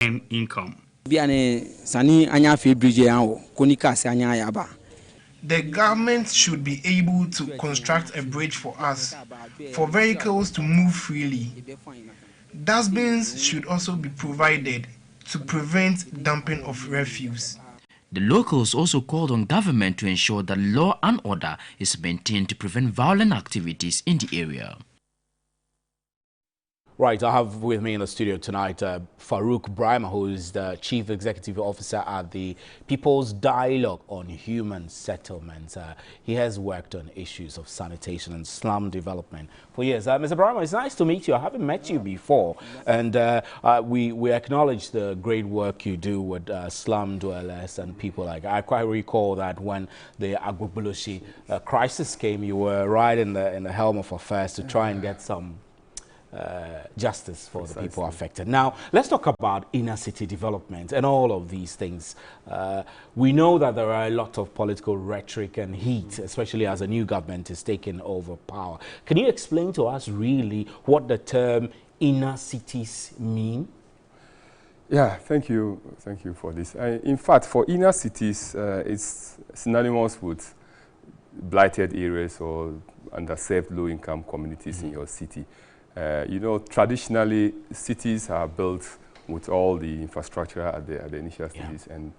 income. The government should be able to construct a bridge for us, for vehicles to move freely. Dustbins should also be provided to prevent dumping of refuse. The locals also called on government to ensure that law and order is maintained to prevent violent activities in the area. Right, I have with me in the studio tonight Farouk Brahma, who is the Chief Executive Officer at the People's Dialogue on Human Settlements. He has worked on issues of sanitation and slum development for years. Mr. Brahma, it's nice to meet you. I haven't met you before, and we acknowledge the great work you do with slum dwellers and people like that. I quite recall that when the Agbogbolosi crisis came, you were right in the helm of affairs to try and get some justice for the people affected. Now, let's talk about inner city development and all of these things. We know that there are a lot of political rhetoric and heat, especially as a new government is taking over power. Can you explain to us really what the term inner cities mean? Yeah, thank you for this. In fact, for inner cities, it's synonymous with blighted areas or underserved low-income communities in your city. You know, traditionally, cities are built with all the infrastructure at the initial stages, and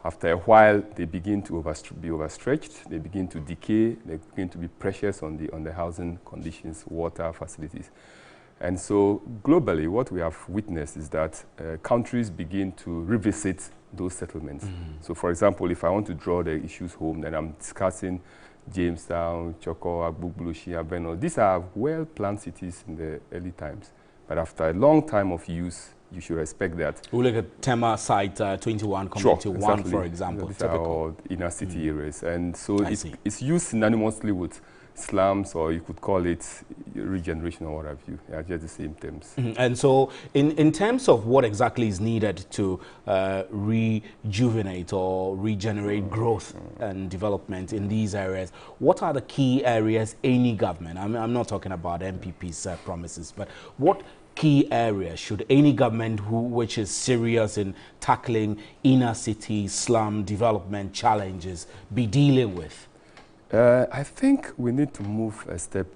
after a while, they begin to be overstretched. They begin to decay. They begin to be pressures on the housing conditions, water facilities, and so globally, what we have witnessed is that countries begin to revisit those settlements. So, for example, if I want to draw the issues home, then I'm discussing Jamestown, Choko, Agbogbolosi, Abeno. These are well-planned cities in the early times. But after a long time of use, you should expect that. We look at Tema site 21, Community 1, for example. These are all inner city areas. And so it's used synonymously with slums, or you could call it regeneration or what have you. They are just the same terms. And so in terms of what exactly is needed to rejuvenate or regenerate growth and development in these areas, what are the key areas any government, I'm not talking about MPP's promises, but what key areas should any government which is serious in tackling inner city slum development challenges be dealing with? I think we need to move a step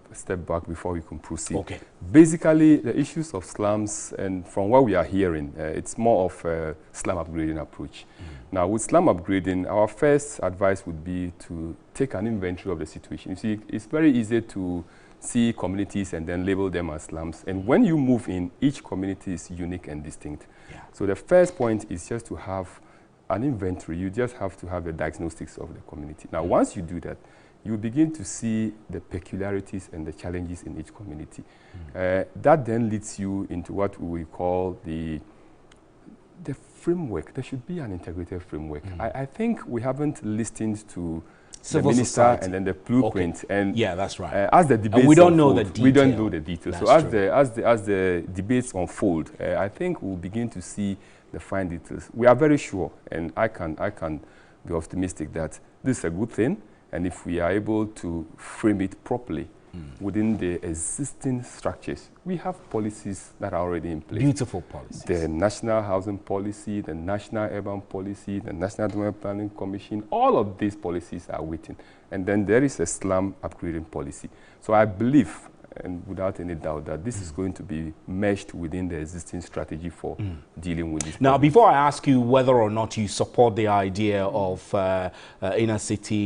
back before we can proceed. Okay. Basically, the issues of slums, and from what we are hearing, it's more of a slum upgrading approach. Now, with slum upgrading, our first advice would be to take an inventory of the situation. You see, it's very easy to see communities and then label them as slums. And when you move in, each community is unique and distinct. Yeah. So the first point is just to have an inventory. You just have to have the diagnostics of the community. Now, once you do that, you begin to see the peculiarities and the challenges in each community. That then leads you into what we call the framework. There should be an integrated framework. I think we haven't listened to Civil the minister society and then the blueprint. Okay. And yeah, that's right. As the debates we don't know unfold, the detail. we don't know the details. That's So as the debates unfold, I think we'll begin to see the fine details. We are very sure, and I can be optimistic that this is a good thing. And if we are able to frame it properly within the existing structures, we have policies that are already in place. Beautiful policies. The National Housing Policy, the National Urban Policy, the National Development Planning Commission, all of these policies are waiting. And then there is a slum upgrading policy. So I believe, and without any doubt, that this is going to be meshed within the existing strategy for dealing with this. Now, before I ask you whether or not you support the idea of inner city